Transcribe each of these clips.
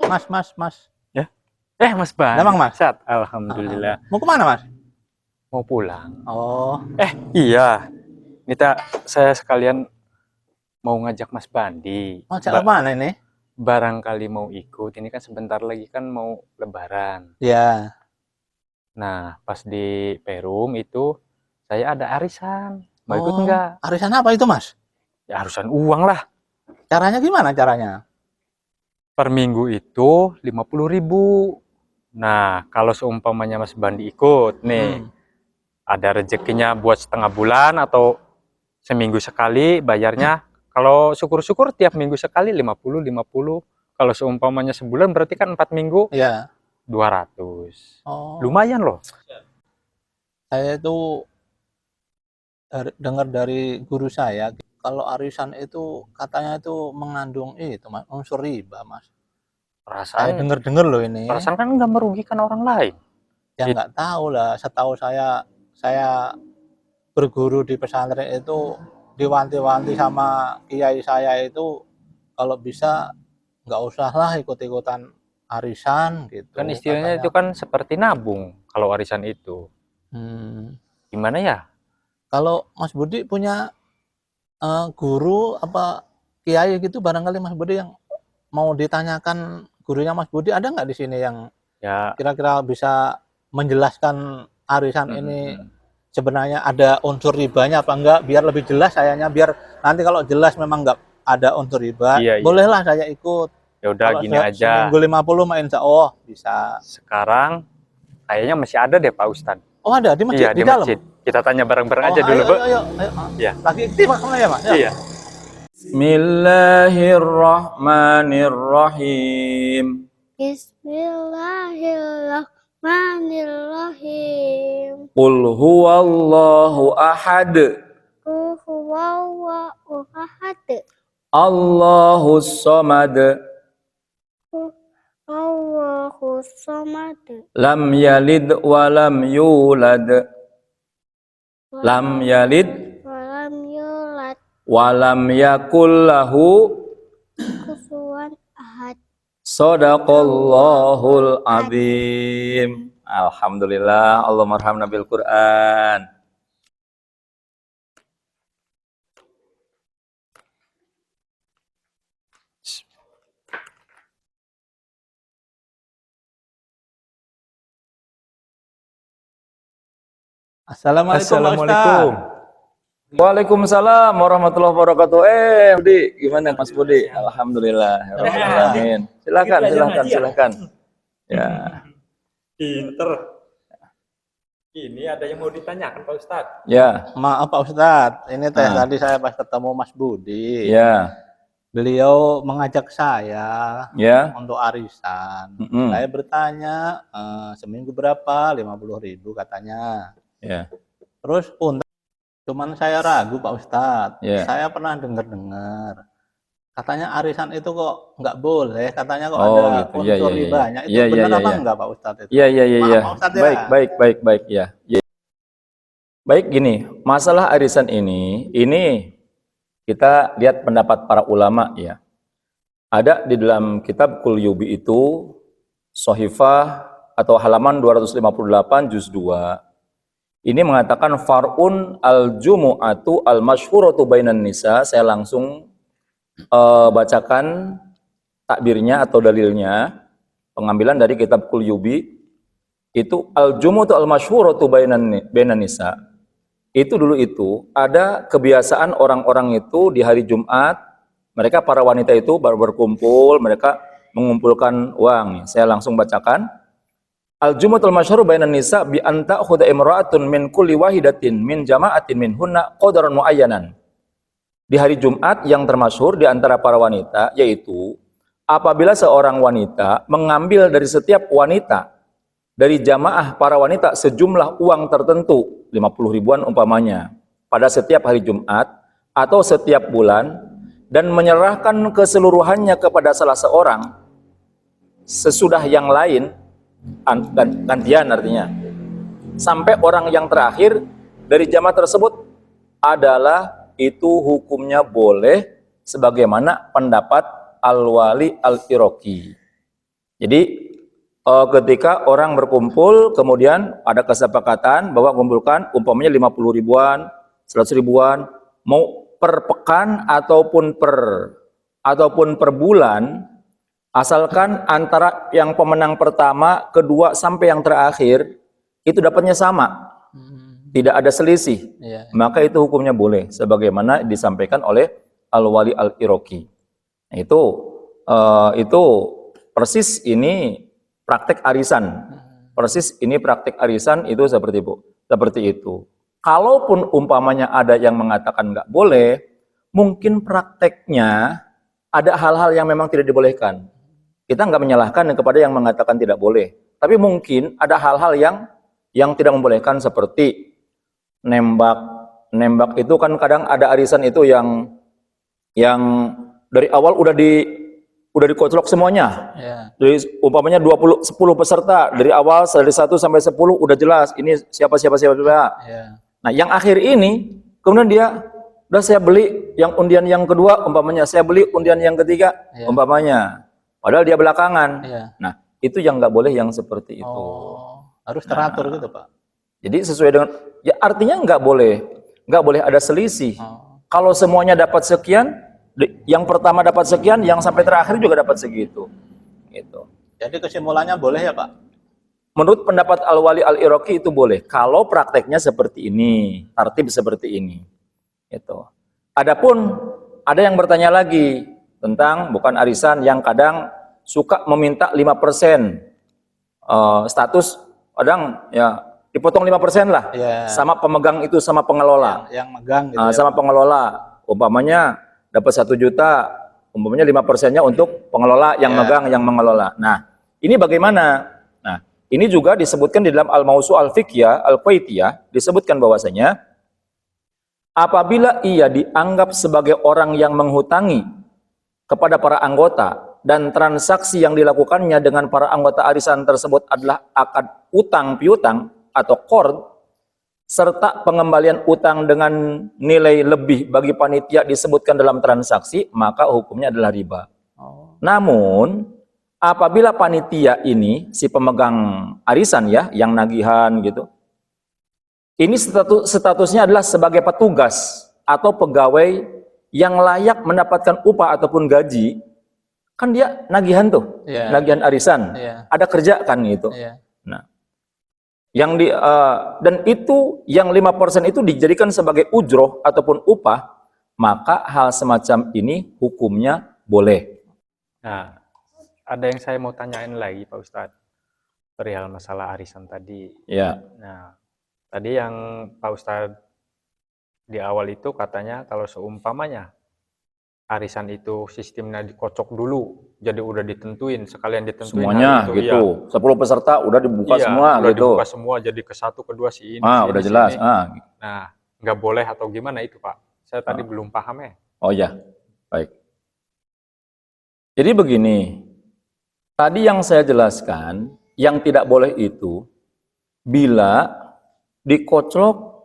Mas. Ya. Mas Bang. Memang Mas. Sehat. Alhamdulillah. Mau kemana Mas? Mau pulang. Oh. Iya. Saya sekalian mau ngajak Mas Bandi. Mau cak kemana ini? Barangkali mau ikut. Ini kan sebentar lagi kan mau Lebaran. Ya. Nah, pas di Perum itu saya ada arisan. Mau ikut Oh, enggak? arisan apa itu Mas? Ya arisan uang lah. Caranya gimana caranya? Per minggu itu 50.000. Nah, kalau seumpamanya Mas Bandi ikut nih, ada rezekinya buat setengah bulan atau seminggu sekali bayarnya. Kalau syukur-syukur tiap minggu sekali 50. Kalau seumpamanya sebulan berarti kan 4 minggu Ya. 200. Oh. Lumayan loh. Saya itu dengar dari guru saya, kalau arisan itu katanya itu mengandung itu Mas, unsur riba Mas. Saya dengar-dengar loh ini. Perasaan kan nggak merugikan orang lain. Ya nggak tahu lah, setahu saya berguru di pesantren itu diwanti-wanti sama kiai saya itu kalau bisa nggak usah lah ikut-ikutan arisan gitu. Kan istilahnya katanya. itu kan seperti nabung kalau arisan itu. Gimana ya? Kalau Mas Budi punya guru apa kiai gitu, barangkali Mas Budi yang mau ditanyakan gurunya Mas Budi ada nggak di sini yang Ya. kira-kira bisa menjelaskan arisan ini sebenarnya ada unsur ribanya apa enggak, biar lebih jelas sayanya, biar nanti kalau jelas memang enggak ada unsur riba, bolehlah saya ikut. Ya udah gini aja. Seminggu 50 mah insya Allah bisa. Sekarang kayaknya masih ada deh Pak Ustadz. Oh ada di masjid? Iya, di dalam masjid. Kita tanya bareng-bareng aja dulu, Bu. Ayo. Ya. Lagi aktif mana ya Mas? Iya. Bismillahirrahmanirrahim. Bismillahirrahmanirrahim. Qul huwallahu ahad. Qul huwallahu ahad. Allahus samad. Allahus samad. Lam yalid wa lam yulad. Lam yalid wa lam yulad. Wa lam yakul lahu kufuwan ahad. Shadaqallahul azim. Alhamdulillah, Allahumma arhamna bil Qur'an. Assalamualaikum. Waalaikumsalam warahmatullahi wabarakatuh. Budi, gimana Mas Budi? Alhamdulillah. Amin. Silakan. Ya. Pinter. Ini ada yang mau ditanyakan Pak Ustadz. Ya. Maaf Pak Ustadz, ini tadi saya pas ketemu Mas Budi. Ya. Beliau mengajak saya untuk arisan. Saya bertanya seminggu berapa? 50.000 katanya. Ya. Terus cuman saya ragu Pak Ustadz. Ya. Saya pernah dengar katanya arisan itu kok nggak boleh. Katanya kok ada gitu. unsur ribanya. Itu benar apa enggak Pak Ustadz itu? Iya. Pak Ustadz, ya. Baik ya. Baik gini, masalah arisan ini kita lihat pendapat para ulama ya. Ada di dalam kitab Qulyubi itu Shahifah atau halaman 258 juz 2. Ini mengatakan far'un al-jumu'atu al-masyhuratu bainan nisa. Saya langsung bacakan takbirnya atau dalilnya, pengambilan dari kitab Qulyubi. Itu al-jumu'atu al-masyhuratu bainan nisa. Itu dulu itu ada kebiasaan orang-orang itu di hari Jumat, mereka para wanita itu baru berkumpul, mereka mengumpulkan uang. Saya langsung bacakan. Al-jumu'atul masyhur bainan nisa bi anta khudha imra'atun min kulli wahidatin min jama'atin minhunna qadaran muayyanan. Di hari Jumat yang termasyhur di antara para wanita yaitu apabila seorang wanita mengambil dari setiap wanita dari jamaah para wanita sejumlah uang tertentu, 50 ribuan umpamanya, pada setiap hari Jumat atau setiap bulan dan menyerahkan keseluruhannya kepada salah seorang sesudah yang lain, gantian artinya, sampai orang yang terakhir dari jamaah tersebut adalah itu hukumnya boleh sebagaimana pendapat Al-Wali Al-Iraqi. Jadi ketika orang berkumpul, kemudian ada kesepakatan bahwa kumpulkan umpamanya 50 ribuan, 100 ribuan, mau per pekan ataupun per bulan, asalkan antara yang pemenang pertama, kedua sampai yang terakhir itu dapatnya sama, tidak ada selisih, Iya. maka itu hukumnya boleh, sebagaimana disampaikan oleh Al-Wali Al-Iraqi. Itu persis ini praktek arisan. Persis ini praktek arisan itu seperti itu. Kalaupun umpamanya ada yang mengatakan nggak boleh, mungkin prakteknya ada hal-hal yang memang tidak dibolehkan. Kita nggak menyalahkan kepada yang mengatakan tidak boleh. Tapi mungkin ada hal-hal yang tidak membolehkan seperti nembak. Nembak itu kan kadang ada arisan itu yang dari awal udah dikoclok semuanya. Iya. Dari umpamanya 10 peserta dari awal dari 1 sampai 10 udah jelas ini siapa. Iya. Nah, yang akhir ini kemudian dia udah saya beli yang undian yang kedua umpamanya, saya beli undian yang ketiga umpamanya. Padahal dia belakangan. Iya. Nah, itu yang nggak boleh yang seperti itu. Harus teratur gitu, Pak. Jadi sesuai dengan ya artinya nggak boleh ada selisih. Kalau semuanya dapat sekian, yang pertama dapat sekian, yang sampai terakhir juga dapat segitu. Gitu. Jadi kesimpulannya boleh ya, Pak? Menurut pendapat Al-Wali Al-Iraqi itu boleh. Kalau prakteknya seperti ini, tertib seperti ini. Gitu. Adapun ada yang bertanya lagi tentang bukan arisan yang kadang suka meminta 5% status, kadang ya dipotong 5% lah. Iya. Sama pemegang itu sama pengelola. Yang megang gitu ya. Sama pengelola. Umpamanya dapat 1 juta, umpamanya 5%-nya untuk pengelola yang megang, yang mengelola. Nah, ini bagaimana? Nah, ini juga disebutkan di dalam Al-Mawsu' Al-Fiqhiyah, Al-Qaitiyah, disebutkan bahwasanya apabila ia dianggap sebagai orang yang menghutangi kepada para anggota dan transaksi yang dilakukannya dengan para anggota arisan tersebut adalah akad utang piutang atau qard, serta pengembalian utang dengan nilai lebih bagi panitia disebutkan dalam transaksi, maka hukumnya adalah riba. Namun, apabila panitia ini, si pemegang arisan ya, yang nagihan gitu, ini statusnya adalah sebagai petugas atau pegawai yang layak mendapatkan upah ataupun gaji, kan dia nagihan tuh, nagihan arisan, ada kerja kan gitu. Nah, dan itu yang 5% itu dijadikan sebagai ujroh ataupun upah, maka hal semacam ini hukumnya boleh. Nah, ada yang saya mau tanyain lagi Pak Ustadz perihal masalah arisan tadi. Ya. Nah, tadi yang Pak Ustadz di awal itu katanya kalau seumpamanya arisan itu sistemnya dikocok dulu, jadi udah ditentuin, sekalian ditentuin semuanya itu, gitu. 10 peserta udah dibuka semua udah gitu. Dibuka semua jadi ke 1, ke 2 si ini. Udah jelas. Nah, nggak boleh atau gimana itu Pak? Saya tadi belum paham ya. Oh ya, baik. Jadi begini, tadi yang saya jelaskan, yang tidak boleh itu bila dikoclok,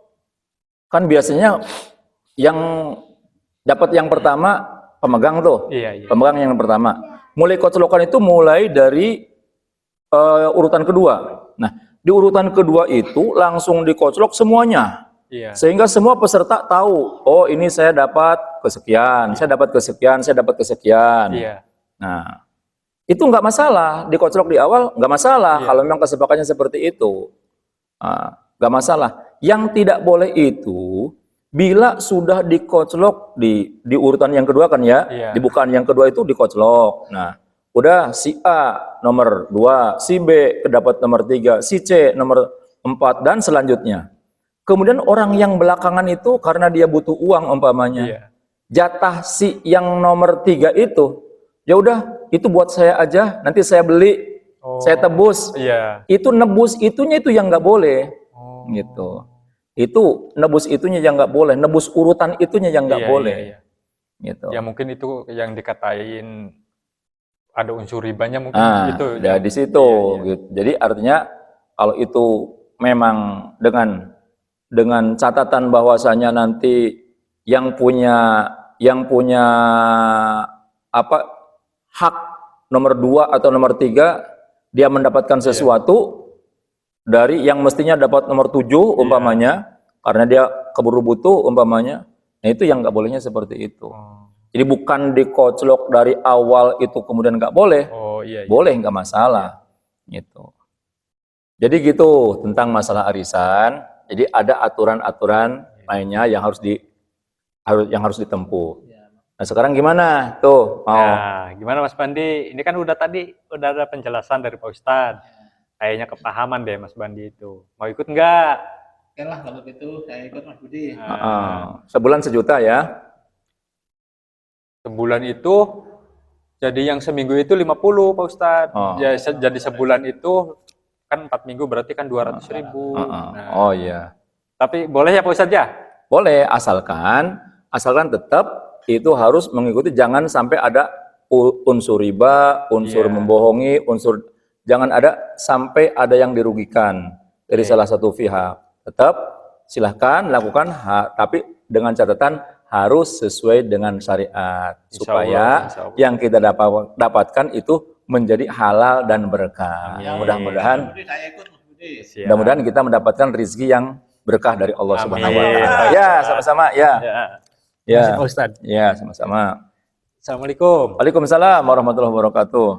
kan biasanya yang dapat yang pertama pemegang tuh, pemegang yang pertama. Mulai koclokan itu mulai dari urutan kedua. Nah, di urutan kedua itu langsung dikoclok semuanya. Sehingga semua peserta tahu, oh ini saya dapat kesekian, saya dapat kesekian, saya dapat kesekian. Nah, itu nggak masalah, dikoclok di awal nggak masalah kalau memang kesepakatannya seperti itu. Nggak masalah. Yang tidak boleh itu bila sudah dikoclok di urutan yang kedua kan ya, di bukaan yang kedua itu dikoclok. Nah, udah si A nomor 2, si B dapat nomor 3, si C nomor 4 dan selanjutnya. Kemudian orang yang belakangan itu karena dia butuh uang umpamanya, jatah si yang nomor 3 itu, ya udah itu buat saya aja, nanti saya beli, saya tebus. Itu nebus itunya itu yang nggak boleh, gitu. Itu nebus itunya yang nggak boleh, nebus urutan itunya yang nggak boleh. Gitu. Ya mungkin itu yang dikatain ada unsur ribanya mungkin itu. Ya di situ. Gitu. Jadi artinya kalau itu memang dengan catatan bahwasanya nanti yang punya hak nomor 2 atau nomor 3 dia mendapatkan sesuatu dari yang mestinya dapat nomor 7 umpamanya, karena dia keburu butuh umpamanya, nah itu yang nggak bolehnya seperti itu. Jadi bukan dikoclok dari awal itu kemudian nggak boleh, Oh iya. boleh nggak masalah, gitu. Jadi gitu tentang masalah arisan. Jadi ada aturan-aturan lainnya yang harus ditempuh. Nah sekarang gimana tuh mau? Nah, gimana Mas Bandi? Ini kan udah ada penjelasan dari Pak Ustadz. Kayaknya kepahaman deh Mas Bandi itu. Mau ikut nggak? Oke lah kalau gitu saya ikut Mas Budi. Sebulan 1 juta ya? Sebulan itu jadi yang seminggu itu 50 Pak Ustadz. Jadi sebulan itu kan 4 minggu berarti kan 200.000. Nah, Oh iya. tapi boleh ya Pak Ustadz ya? Boleh, asalkan tetap itu harus mengikuti, jangan sampai ada unsur riba, unsur membohongi, jangan ada sampai ada yang dirugikan dari salah satu pihak. Tetap silahkan lakukan, tapi dengan catatan harus sesuai dengan syariat, supaya Insya Allah. yang kita dapatkan itu menjadi halal dan berkah. Mudah-mudahan Saya ikut Mas Budi. Siap. Mudah-mudahan kita mendapatkan rezeki yang berkah dari Allah Amin. Subhanahu wa taala. Ya, sama-sama ya. Ya. Ya. Pak Ustadz. Ya, sama-sama. Assalamualaikum. Waalaikumsalam warahmatullahi wabarakatuh.